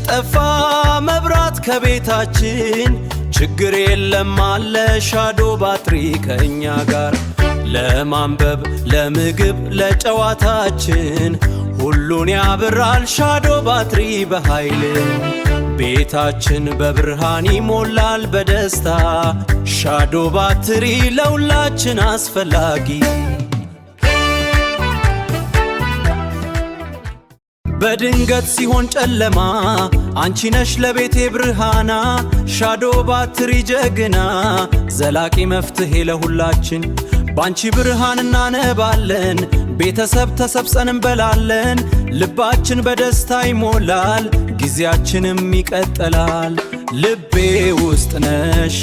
ጠፋ መብራት ከቤታችን ችግር የለም አለ ሻዶ ባትሪ ከእኛ ጋር ለማንበብ ለምግብ ለጨዋታችን ሁሉን ያበራል ሻዶ ባትሪ በኃይል ቤታችን በብርሃን ይሞላል በደስታ ሻዶ ባትሪ ለሁላችን አስፈላጊ በድንገት ሲሆን ጨለማ አንቺ ነሽ ለቤቴ ብርሃና ሻዶ ባትሪ ጀግና ዘላቂ መፍትሄ ለሁላችን ባንቺ ብርሃን እናነባለን ቤተሰብ ተሰብስበን እንበላለን ልባችን በደስታ ይሞላል ጊዜያችንም ይቀጥላል ልቤ ውስጥ ነሽ